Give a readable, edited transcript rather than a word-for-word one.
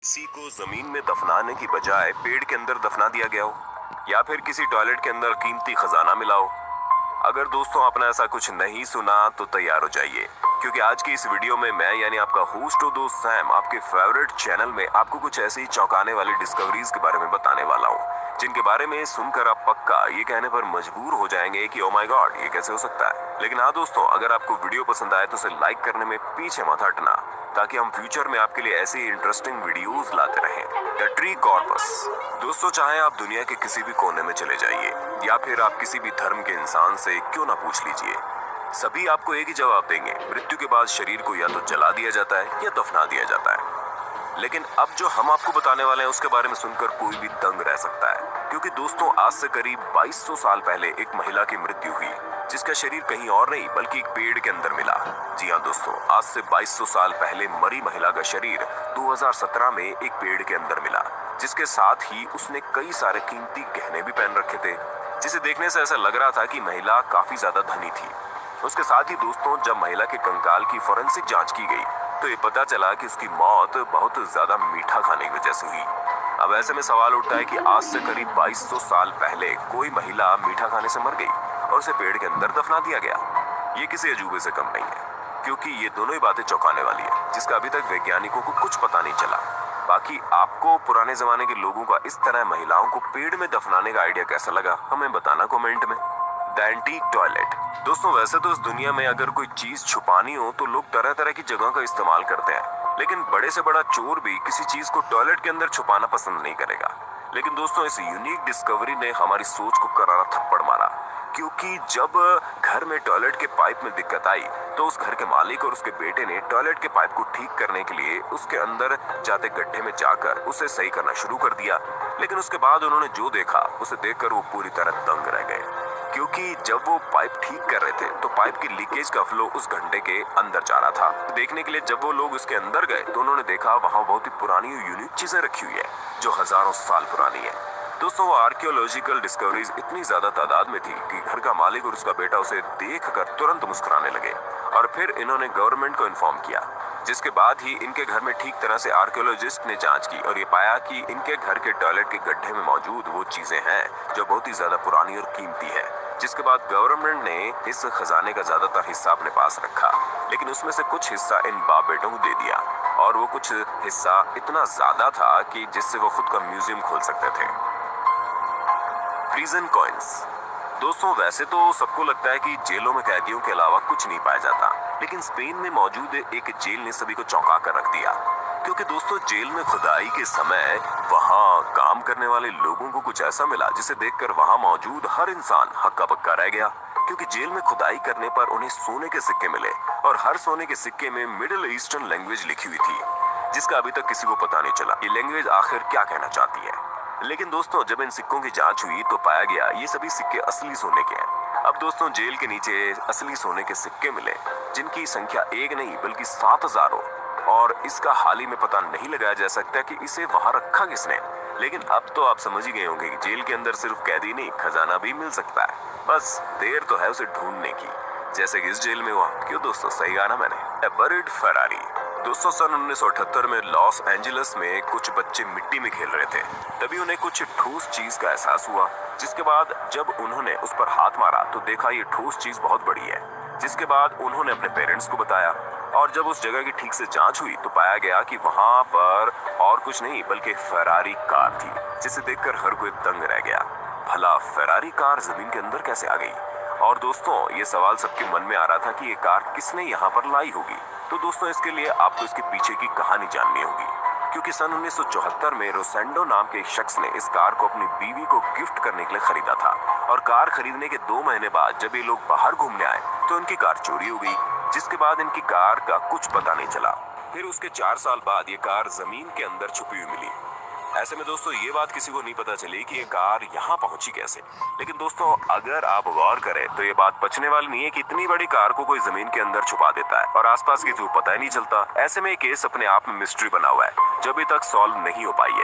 किसी को जमीन में दफनाने की बजाय पेड़ के अंदर दफना दिया गया हो, या फिर किसी टॉयलेट के अंदर कीमती खजाना मिला हो। अगर दोस्तों आपने ऐसा कुछ नहीं सुना तो तैयार हो जाइए, क्योंकि आज की इस वीडियो में मैं यानी आपका होस्ट दोस्त सैम आपके फेवरेट चैनल में आपको कुछ ऐसी ही चौंकाने वाली डिस्कवरीज के बारे में बताने वाला हूँ, जिनके बारे में सुनकर आप पक्का ये कहने पर मजबूर हो जाएंगे कि ओ माय गॉड, ये कैसे हो सकता है। लेकिन हाँ दोस्तों, अगर आपको वीडियो पसंद आए तो उसे लाइक करने में पीछे मत हटना, ताकि हम फ्यूचर में आपके लिए ऐसी इंटरेस्टिंग वीडियोस लाते रहें। The tree corpus. दोस्तों, चाहे आप दुनिया के किसी भी कोने में चले जाइए या फिर आप किसी भी धर्म के इंसान से क्यों ना पूछ लीजिए, सभी आपको एक ही जवाब देंगे। मृत्यु के बाद शरीर को या तो जला दिया जाता है या दफना दिया जाता है। लेकिन अब जो हम आपको बताने वाले हैं उसके बारे में सुनकर कोई भी दंग रह सकता है, क्योंकि दोस्तों आज से करीब 2200 साल पहले एक महिला की मृत्यु हुई, जिसका शरीर कहीं और नहीं बल्कि एक पेड़ के अंदर मिला। जी हाँ दोस्तों, आज से 2200 साल पहले मरी महिला का शरीर 2017 में एक पेड़ के अंदर मिला, जिसके साथ ही उसने कई सारे कीमती गहने भी पहन रखे थे, जिसे देखने से ऐसा लग रहा था कि महिला काफी ज्यादा धनी थी। उसके साथ ही दोस्तों, जब महिला के कंकाल की फोरेंसिक जांच की गई तो ये पता चला कि उसकी मौत बहुत ज्यादा मीठा खाने की वजह से हुई। अब ऐसे में सवाल उठता है कि आज से करीब 2200 साल पहले कोई महिला मीठा खाने से मर गई और उसे पेड़ के अंदर दफना दिया गया। ये किसी अजूबे से कम नहीं है, क्योंकि ये दोनों ही बातें चौंकाने वाली है, जिसका अभी तक वैज्ञानिकों को कुछ पता नहीं चला। बाकी आपको पुराने जमाने के लोगों का इस तरह महिलाओं को पेड़ में दफनाने का आइडिया कैसा लगा, हमें बताना कमेंट में। The antique toilet. दोस्तों, वैसे तो इस दुनिया में अगर कोई चीज छुपानी हो तो लोग तरह तरह की जगहों का इस्तेमाल करते हैं, लेकिन बड़े से बड़ा चोर भी किसी चीज को टॉयलेट के अंदर छुपाना पसंद नहीं करेगा। लेकिन दोस्तों, इस यूनिक डिस्कवरी ने हमारी सोच को करारा थप्पड़ मारा, क्योंकि जब घर में टॉयलेट के पाइप में दिक्कत आई तो उस घर के मालिक और उसके बेटे ने टॉयलेट के पाइप को ठीक करने के लिए उसके अंदर जाते गड्ढे में जाकर उसे सही करना शुरू कर दिया। लेकिन उसके बाद उन्होंने जो देखा उसे देखकर वो पूरी तरह दंग रह गए, क्योंकि जब वो पाइप ठीक कर रहे थे तो पाइप की लीकेज का फ्लो उस गड्ढे के अंदर जा रहा था। देखने के लिए जब वो लोग उसके अंदर गए तो उन्होंने देखा वहां बहुत ही पुरानी और यूनिक चीजें रखी हुई है, जो हजारों साल पुरानी है। दोस्तों, वो आर्कियोलॉजिकल डिस्कवरीज इतनी ज्यादा तादाद में थी कि घर का मालिक और उसका बेटा उसे देखकर तुरंत मुस्कुराने लगे, और फिर इन्होंने गवर्नमेंट को इन्फॉर्म किया, जिसके बाद ही इनके घर में ठीक तरह से आर्कियोलॉजिस्ट ने जांच की और ये पाया कि इनके घर के टॉयलेट के गड्ढे में मौजूद वो चीजें हैं जो बहुत ही ज्यादा पुरानी और कीमती है। जिसके बाद गवर्नमेंट ने इस खजाने का ज्यादातर हिस्सा अपने पास रखा, लेकिन उसमें से कुछ हिस्सा इन बाप बेटों को दे दिया, और वो कुछ हिस्सा इतना ज्यादा था कि जिससे वो खुद का म्यूजियम खोल सकते थे। Prison coins. दोस्तों, वैसे तो सबको लगता है कि जेलों में कैदियों के अलावा कुछ नहीं पाया जाता, लेकिन स्पेन में मौजूद एक जेल ने सभी को चौंका कर रख दिया, क्योंकि दोस्तों जेल में खुदाई के समय वहां काम करने वाले लोगों को कुछ ऐसा मिला जिसे देखकर वहां मौजूद हर इंसान हक्का बक्का रह गया। क्योंकि जेल में खुदाई करने पर उन्हें सोने के सिक्के मिले, और हर सोने के सिक्के में मिडिल ईस्टर्न लैंग्वेज लिखी हुई थी, जिसका अभी तक किसी को पता नहीं चला ये लैंग्वेज आखिर क्या कहना चाहती है। लेकिन दोस्तों, जब इन सिक्कों की जांच हुई तो पाया गया ये सभी सिक्के असली सोने के हैं। अब दोस्तों, जेल के नीचे असली सोने के सिक्के मिले, जिनकी संख्या एक नहीं बल्कि 7000 हो, और इसका हाल ही में पता नहीं लगाया जा सकता कि इसे वहां रखा किसने। लेकिन अब तो आप समझ ही गए होंगे कि जेल के अंदर सिर्फ कैदी नहीं, खजाना भी मिल सकता है, बस देर तो है उसे ढूंढने की, जैसे कि इस जेल में हुआ। क्यों दोस्तों, सही कहा ना मैंने। Bird Ferrari. दोस्तों, सन 1978 में लॉस एंजलिस में कुछ बच्चे मिट्टी में खेल रहे थे, तभी उन्हें कुछ ठोस चीज का एहसास हुआ। जिसके बाद जब उन्होंने उस पर हाथ मारा तो देखा ये ठोस चीज बहुत बड़ी है। जिसके बाद उन्होंने अपने पेरेंट्स को बताया, और जब उस जगह की ठीक से जांच हुई तो पाया गया कि वहां पर और कुछ नहीं बल्कि फेरारी कार थी, जिसे देखकर हर कोई दंग रह गया। भला फेरारी कार जमीन के अंदर कैसे आ गई? और दोस्तों, ये सवाल सबके मन में आ रहा था कि ये कार किसने यहाँ पर लाई होगी। तो दोस्तों, इसके लिए आपको इसके पीछे की कहानी जाननी होगी, क्योंकि सन 1974 में रोसेंडो नाम के एक शख्स ने इस कार को अपनी बीवी को गिफ्ट करने के लिए खरीदा था, और कार खरीदने के 2 महीने बाद जब ये लोग बाहर घूमने आए तो उनकी कार चोरी हो गई, जिसके बाद इनकी कार का कुछ पता नहीं चला। फिर उसके 4 साल बाद ये कार जमीन के अंदर छुपी हुई मिली। ऐसे में दोस्तों, ये बात किसी को नहीं पता चली कि ये कार यहाँ पहुंची कैसे। लेकिन दोस्तों, अगर आप गौर करें तो ये बात बचने वाली नहीं है कि इतनी बड़ी कार को कोई जमीन के अंदर छुपा देता है और आसपास किसी को पता ही नहीं चलता। ऐसे में ये केस अपने आप में मिस्ट्री बना हुआ है, जो अभी तक सॉल्व नहीं हो पाई है।